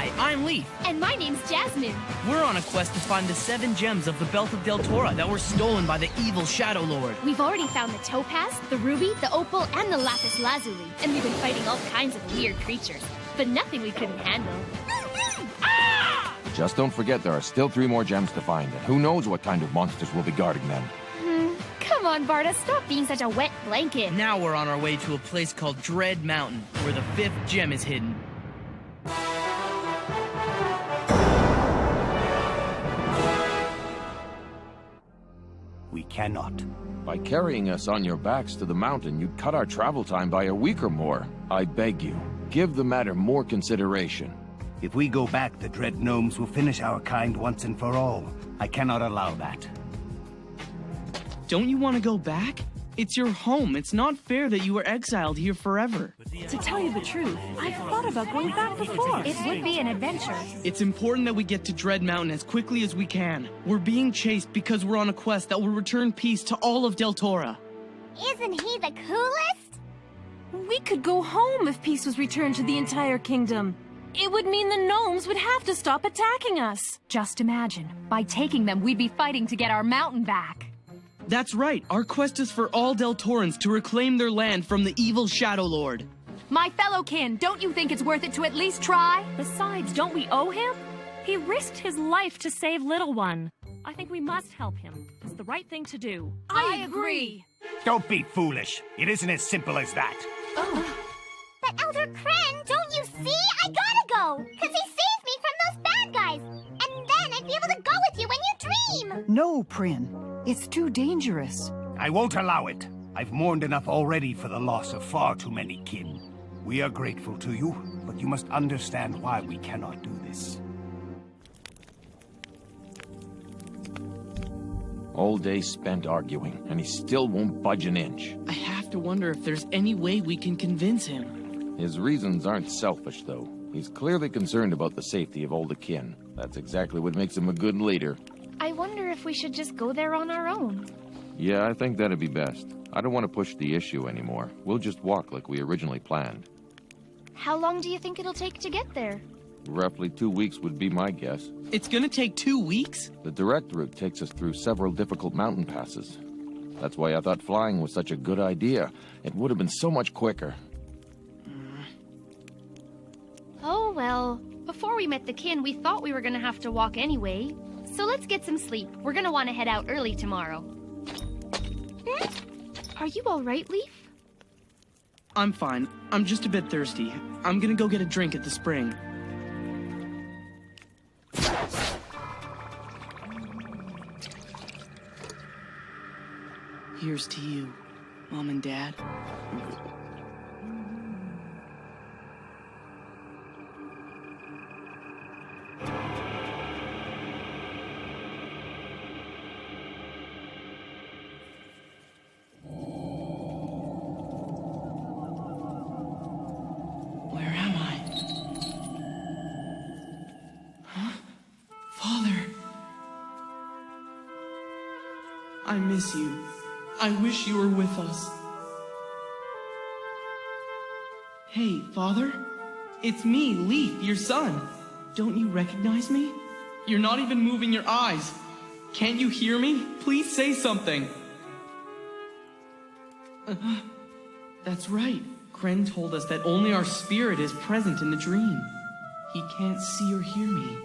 Hi, I'm Lief. And my name's Jasmine. We're on a quest to find the 7 gems of the Belt of Deltora that were stolen by the evil Shadow Lord. We've already found the topaz, the ruby, the opal, and the lapis lazuli. And we've been fighting all kinds of weird creatures. But nothing we couldn't handle. Just don't forget there are still 3 more gems to find, and who knows what kind of monsters will be guarding them. Come on, Barda, stop being such a wet blanket. Now we're on our way to a place called Dread Mountain, where the 5th gem is hidden. We cannot. By carrying us on your backs to the mountain, you'd cut our travel time by a week or more. I beg you, give the matter more consideration. If we go back, the dread gnomes will finish our kind once and for all. I cannot allow that. Don't you want to go back? It's your home. It's not fair that you were exiled here forever. To tell you the truth, I've thought about going back before. It would be an adventure. It's important that we get to Dread Mountain as quickly as we can. We're being chased because we're on a quest that will return peace to all of Deltora. Isn't he the coolest? We could go home if peace was returned to the entire kingdom. It would mean the gnomes would have to stop attacking us. Just imagine, by taking them, we'd be fighting to get our mountain back. That's right. Our quest is for all Deltorans to reclaim their land from the evil Shadow Lord. My fellow kin, don't you think it's worth it to at least try? Besides, don't we owe him? He risked his life to save Little One. I think we must help him. It's the right thing to do. I agree. Don't be foolish. It isn't as simple as that. But Elder Kren, don't you see? I gotta go! Cause he saved me from those bad guys! And then I'd be able to go with you when you dream! No, Prin. It's too dangerous. I won't allow it. I've mourned enough already for the loss of far too many kin. We are grateful to you, but you must understand why we cannot do this. All day spent arguing, and he still won't budge an inch. I have to wonder if there's any way we can convince him. His reasons aren't selfish, though. He's clearly concerned about the safety of all the kin. That's exactly what makes him a good leader. I wonder if we should just go there on our own. Yeah, I think that'd be best. I don't want to push the issue anymore. We'll just walk like we originally planned. How long do you think it'll take to get there? Roughly 2 weeks would be my guess. It's gonna take 2 weeks? The direct route takes us through several difficult mountain passes. That's why I thought flying was such a good idea. It would have been so much quicker. Oh well, before we met the kin, we thought we were gonna have to walk anyway. So let's get some sleep. We're gonna want to head out early tomorrow. Are you alright, Lief? I'm fine. I'm just a bit thirsty. I'm gonna go get a drink at the spring. Here's to you, Mom and Dad. I miss you. I wish you were with us. Hey, Father? It's me, Lief, your son. Don't you recognize me? You're not even moving your eyes. Can't you hear me? Please say something. That's right. Kren told us that only our spirit is present in the dream. He can't see or hear me.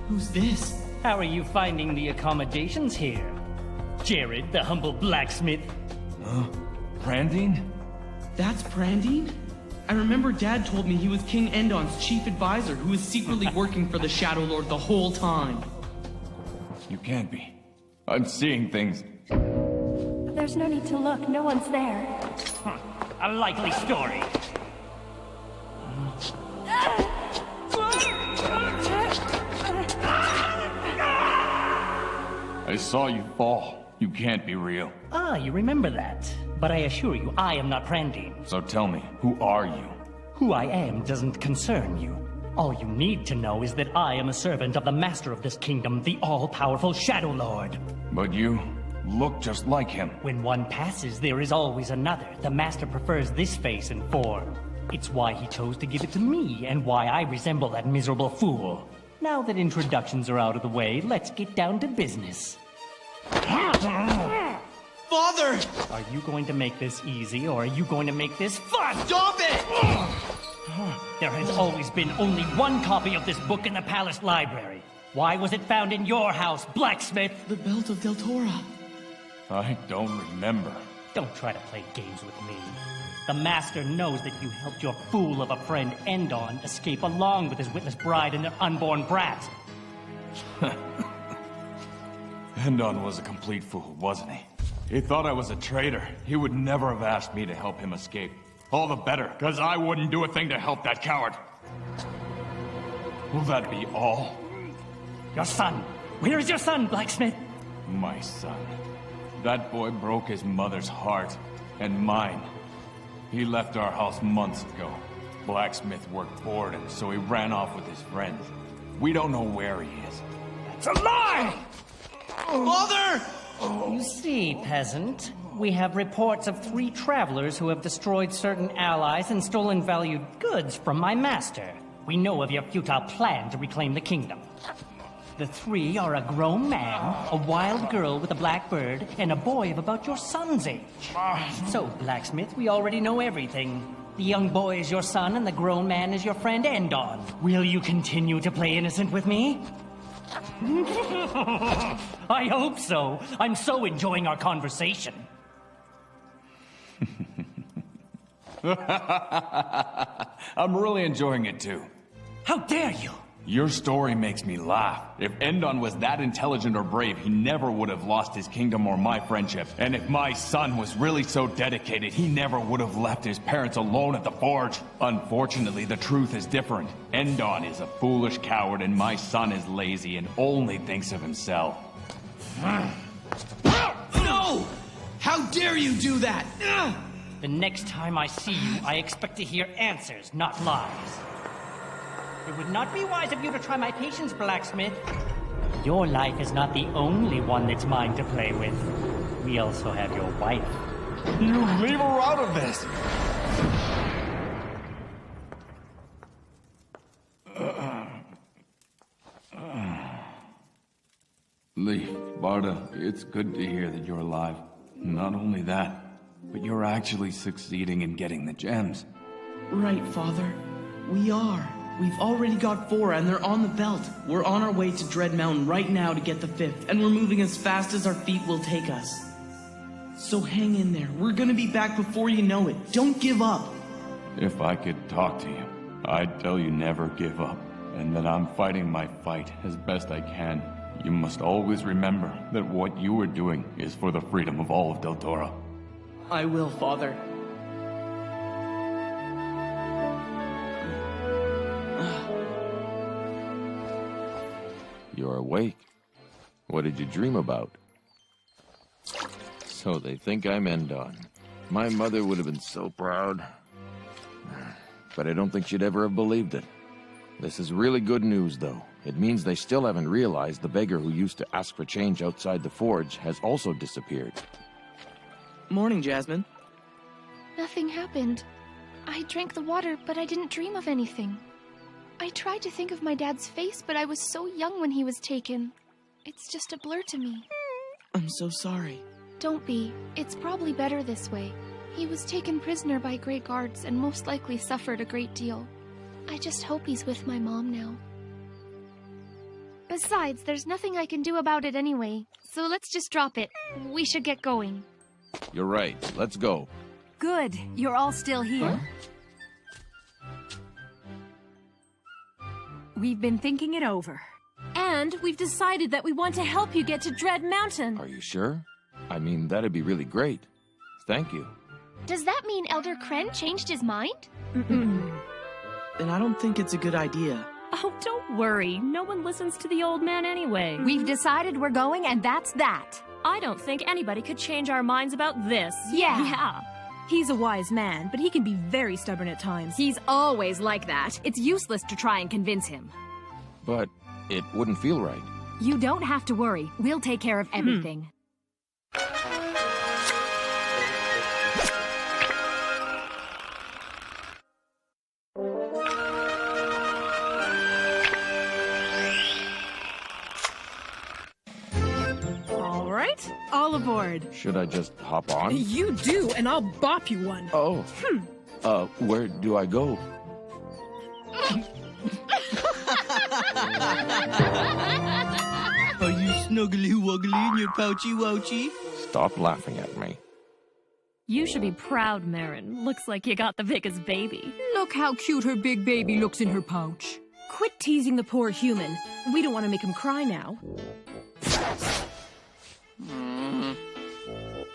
Who's this? How are you finding the accommodations here? Jared, the humble blacksmith. Brandine? That's Brandine? I remember Dad told me he was King Endon's chief advisor who was secretly working for the Shadow Lord the whole time. You can't be. I'm seeing things. There's no need to look. No one's there. A likely story. I saw you fall. You can't be real. Ah, you remember that. But I assure you, I am not Brandine. So tell me, who are you? Who I am doesn't concern you. All you need to know is that I am a servant of the master of this kingdom, the all-powerful Shadow Lord. But you look just like him. When one passes, there is always another. The master prefers this face and form. It's why he chose to give it to me, and why I resemble that miserable fool. Now that introductions are out of the way, let's get down to business. Father! Are you going to make this easy, or are you going to make this fun? Stop it! There has always been only one copy of this book in the palace library. Why was it found in your house, blacksmith? The Belt of Deltora. I don't remember. Don't try to play games with me. The master knows that you helped your fool of a friend Endon escape along with his witless bride and their unborn brat. Endon was a complete fool, wasn't he? He thought I was a traitor. He would never have asked me to help him escape. All the better, because I wouldn't do a thing to help that coward. Will that be all? Your son! Where is your son, blacksmith? My son. That boy broke his mother's heart, and mine. He left our house months ago. Blacksmith worked for him, so he ran off with his friends. We don't know where he is. That's a lie! Father! You see, peasant, we have reports of 3 travelers who have destroyed certain allies and stolen valued goods from my master. We know of your futile plan to reclaim the kingdom. The 3 are a grown man, a wild girl with a black bird, and a boy of about your son's age. So, blacksmith, we already know everything. The young boy is your son, and the grown man is your friend Endon. Will you continue to play innocent with me? I hope so. I'm so enjoying our conversation. I'm really enjoying it too. How dare you! Your story makes me laugh. If Endon was that intelligent or brave, he never would have lost his kingdom or my friendship. And if my son was really so dedicated, he never would have left his parents alone at the forge. Unfortunately, the truth is different. Endon is a foolish coward, and my son is lazy and only thinks of himself. No! How dare you do that? The next time I see you, I expect to hear answers, not lies. It would not be wise of you to try my patience, blacksmith. Your life is not the only one that's mine to play with. We also have your wife. You leave her out of this! Lief, Barda, it's good to hear that you're alive. Not only that, but you're actually succeeding in getting the gems. Right, Father. We are. We've already got 4, and they're on the belt. We're on our way to Dread Mountain right now to get the 5th, and we're moving as fast as our feet will take us. So hang in there. We're gonna be back before you know it. Don't give up. If I could talk to you, I'd tell you never give up, and that I'm fighting my fight as best I can. You must always remember that what you are doing is for the freedom of all of Deltora. I will, Father. You're awake. What did you dream about? So they think I'm Endon. My mother would have been so proud. But I don't think she'd ever have believed it. This is really good news, though. It means they still haven't realized the beggar who used to ask for change outside the forge has also disappeared. Morning, Jasmine. Nothing happened. I drank the water, but I didn't dream of anything. I tried to think of my dad's face, but I was so young when he was taken. It's just a blur to me. I'm so sorry. Don't be. It's probably better this way. He was taken prisoner by Grey Guards and most likely suffered a great deal. I just hope he's with my mom now. Besides, there's nothing I can do about it anyway, so let's just drop it. We should get going. You're right. Let's go. Good. You're all still here? We've been thinking it over. And we've decided that we want to help you get to Dread Mountain. Are you sure? I mean, that'd be really great. Thank you. Does that mean Elder Kren changed his mind? Then I don't think it's a good idea. Oh, don't worry. No one listens to the old man anyway. We've decided we're going, and that's that. I don't think anybody could change our minds about this. Yeah. Yeah. He's a wise man, but he can be very stubborn at times. He's always like that. It's useless to try and convince him. But it wouldn't feel right. You don't have to worry. We'll take care of everything. All right, all aboard. Should I just hop on? You do, and I'll bop you one. Oh. Where do I go? Are you snuggly wuggly in your pouchy wouchy? Stop laughing at me. You should be proud, Marin. Looks like you got the biggest baby. Look how cute her big baby looks in her pouch. Quit teasing the poor human. We don't want to make him cry now.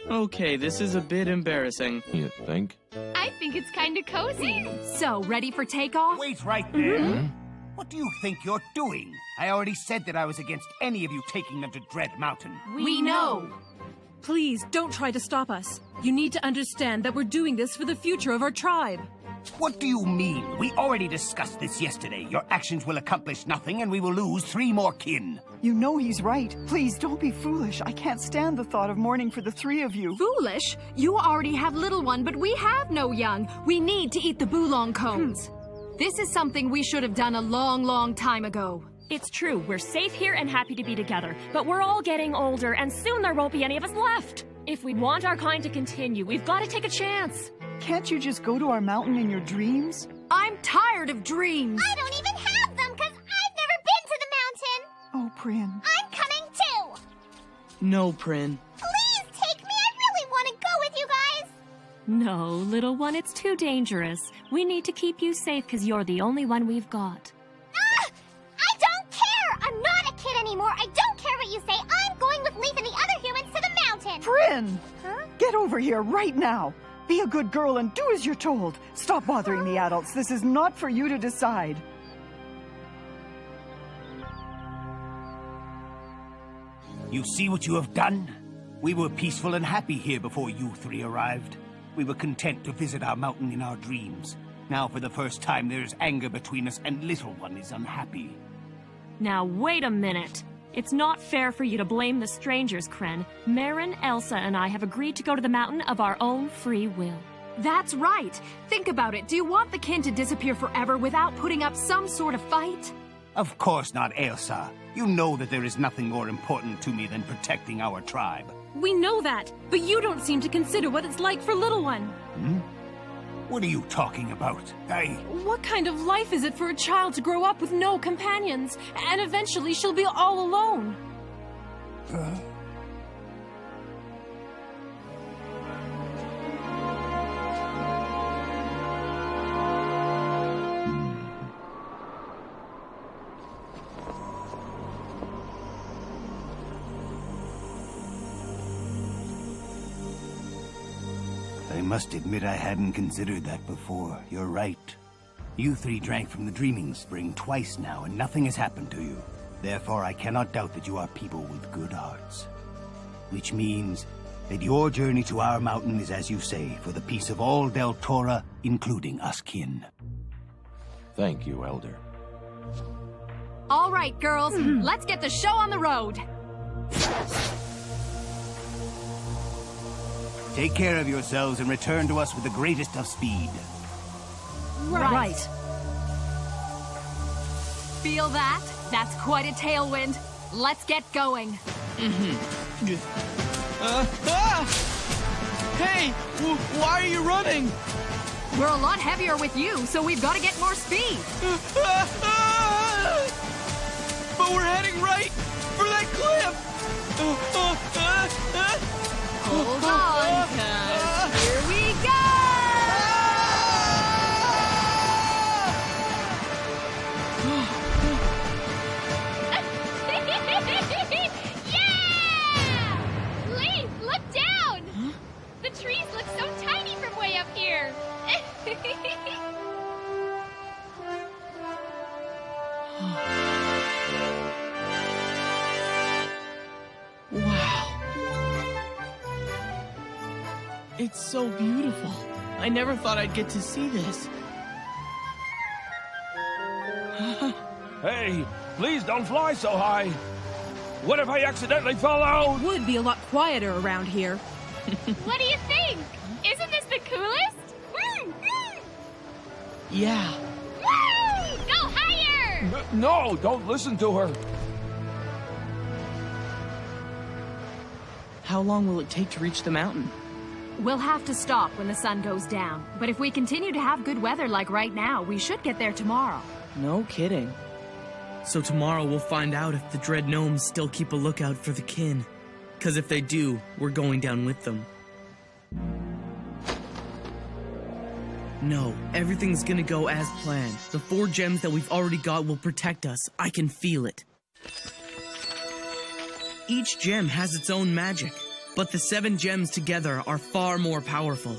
Okay, this is a bit embarrassing. You think? I think it's kind of cozy. So, ready for takeoff? Wait right there. What do you think you're doing? I already said that I was against any of you taking them to Dread Mountain. We know. Please, don't try to stop us. You need to understand that we're doing this for the future of our tribe. What do you mean? We already discussed this yesterday. Your actions will accomplish nothing, and we will lose 3 more kin. You know he's right. Please, don't be foolish. I can't stand the thought of mourning for the 3 of you. Foolish? You already have little one, but we have no young. We need to eat the boulong cones. This is something we should have done a long, long time ago. It's true, we're safe here and happy to be together, but we're all getting older, and soon there won't be any of us left. If we want our kind to continue, we've got to take a chance. Can't you just go to our mountain in your dreams? I'm tired of dreams. I don't even have them because I've never been to the mountain. Oh, Prin. I'm coming too. No, Prin. Please take me. I really want to go with you guys. No, little one, it's too dangerous. We need to keep you safe because you're the only one we've got. I don't care. I'm not a kid anymore. I don't care what you say. I'm going with Lief and the other humans to the mountain. Prin! Huh? Get over here right now. Be a good girl and do as you're told. Stop bothering the adults. This is not for you to decide. You see what you have done? We were peaceful and happy here before you 3 arrived. We were content to visit our mountain in our dreams. Now, for the first time, there is anger between us, and little one is unhappy. Now, wait a minute. It's not fair for you to blame the strangers, Kren. Marin, Elsa, and I have agreed to go to the mountain of our own free will. That's right. Think about it. Do you want the kin to disappear forever without putting up some sort of fight? Of course not, Elsa. You know that there is nothing more important to me than protecting our tribe. We know that, but you don't seem to consider what it's like for little one. What are you talking about? What kind of life is it for a child to grow up with no companions, and eventually she'll be all alone? I must admit I hadn't considered that before. You're right. You 3 drank from the Dreaming Spring twice now, and nothing has happened to you. Therefore, I cannot doubt that you are people with good hearts. Which means that your journey to our mountain is, as you say, for the peace of all Deltora, including us kin. Thank you, Elder. All right, girls. Let's get the show on the road. Take care of yourselves and return to us with the greatest of speed. Right. Feel that? That's quite a tailwind. Let's get going. Hey! Why are you running? We're a lot heavier with you, so we've got to get more speed. But we're heading right for that cliff! Hold on, 'cause here we go! Yeah! Lief, look down! The trees look so tiny from way up here. Wow. It's so beautiful. I never thought I'd get to see this. Hey, please don't fly so high. What if I accidentally fall out? It would be a lot quieter around here. What do you think? Isn't this the coolest? Yeah. Woo! Go higher! No, don't listen to her. How long will it take to reach the mountain? We'll have to stop when the sun goes down. But if we continue to have good weather like right now, we should get there tomorrow. No kidding. So tomorrow we'll find out if the Dread Gnomes still keep a lookout for the kin. 'Cause if they do, we're going down with them. No, everything's gonna go as planned. The 4 gems that we've already got will protect us. I can feel it. Each gem has its own magic, but the 7 gems together are far more powerful.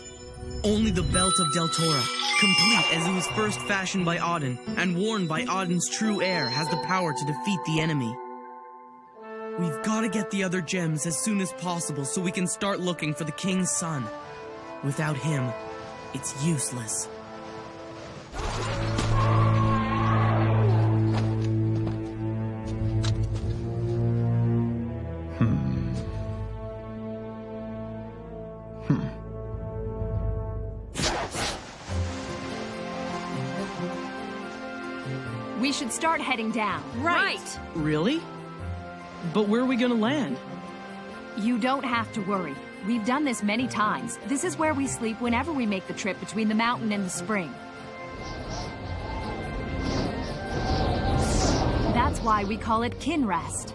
Only the Belt of Deltora, complete as it was first fashioned by Auden and worn by Auden's true heir, has the power to defeat the enemy. We've got to get the other gems as soon as possible so we can start looking for the king's son. Without him, it's useless. We should start heading down. Right. Really? But where are we gonna land? You don't have to worry. We've done this many times. This is where we sleep whenever we make the trip between the mountain and the spring. That's why we call it kin rest.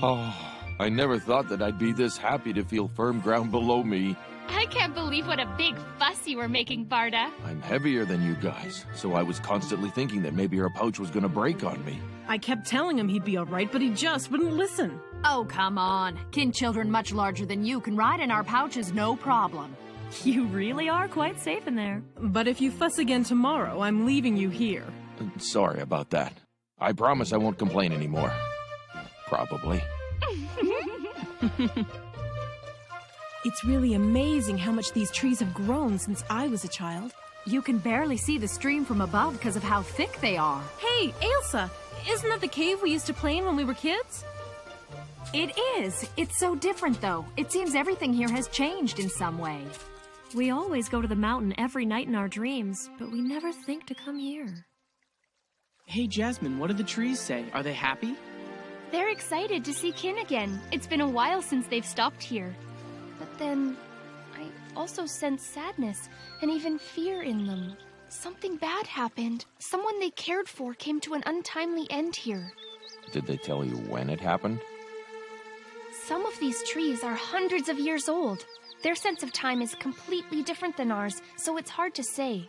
Oh, I never thought that I'd be this happy to feel firm ground below me. I can't believe what a big fuss you were making, Barda. I'm heavier than you guys, so I was constantly thinking that maybe our pouch was gonna break on me. I kept telling him he'd be all right, but he just wouldn't listen. Oh, come on. Kin children much larger than you can ride in our pouches no problem. You really are quite safe in there. But if you fuss again tomorrow, I'm leaving you here. Sorry about that. I promise I won't complain anymore. Probably. It's really amazing how much these trees have grown since I was a child. You can barely see the stream from above because of how thick they are. Hey, Ailsa, isn't that the cave we used to play in when we were kids? It is. It's so different, though. It seems everything here has changed in some way. We always go to the mountain every night in our dreams, but we never think to come here. Hey, Jasmine, what do the trees say? Are they happy? They're excited to see kin again. It's been a while since they've stopped here. But then, I also sense sadness and even fear in them. Something bad happened. Someone they cared for came to an untimely end here. Did they tell you when it happened? Some of these trees are hundreds of years old. Their sense of time is completely different than ours, so it's hard to say.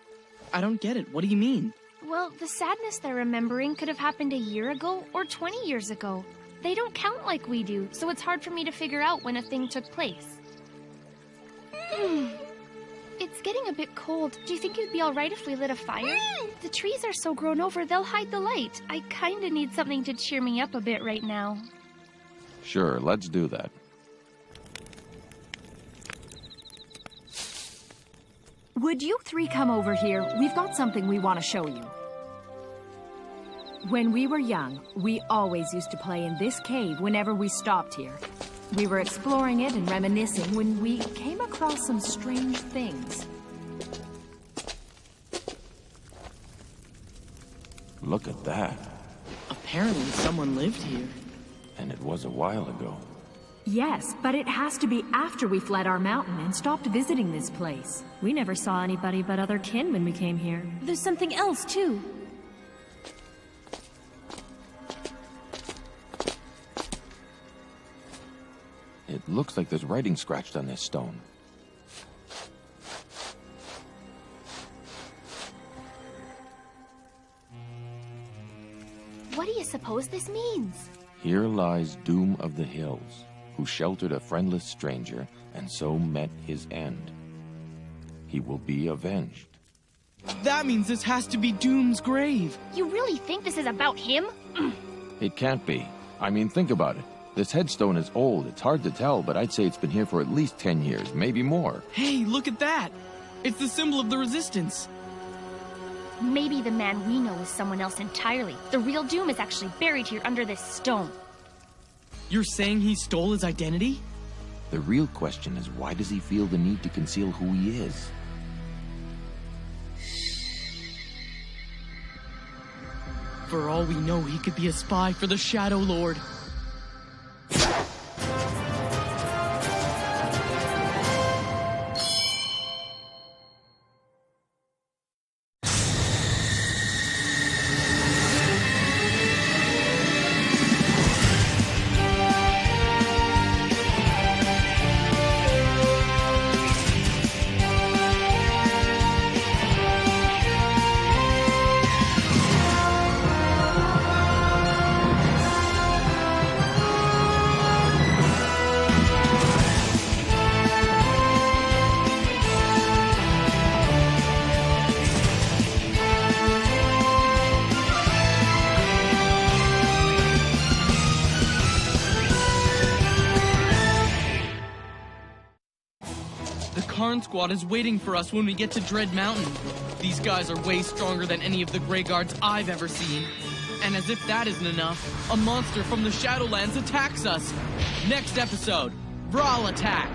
I don't get it. What do you mean? Well, the sadness they're remembering could have happened a year ago or 20 years ago. They don't count like we do, so it's hard for me to figure out when a thing took place. It's getting a bit cold. Do you think it'd be alright if we lit a fire? The trees are so grown over, they'll hide the light. I kinda need something to cheer me up a bit right now. Sure, let's do that. Would you 3 come over here? We've got something we want to show you. When we were young, we always used to play in this cave whenever we stopped here. We were exploring it and reminiscing when we came across some strange things. Look at that. Apparently someone lived here. And it was a while ago. Yes, but it has to be after we fled our mountain and stopped visiting this place. We never saw anybody but other kin when we came here. There's something else, too. It looks like there's writing scratched on this stone. What do you suppose this means? Here lies Doom of the Hills, who sheltered a friendless stranger and so met his end. He will be avenged. That means this has to be Doom's grave. You really think this is about him? It can't be. I mean, think about it. This headstone is old. It's hard to tell, but I'd say it's been here for at least 10 years, maybe more. Hey, look at that! It's the symbol of the Resistance. Maybe the man we know is someone else entirely. The real Doom is actually buried here under this stone. You're saying he stole his identity? The real question is, why does he feel the need to conceal who he is? For all we know, he could be a spy for the Shadow Lord. Karn squad is waiting for us when we get to Dread Mountain. These guys are way stronger than any of the Grey Guards I've ever seen. And as if that isn't enough, a monster from the Shadowlands attacks us. Next episode, Brawl Attack.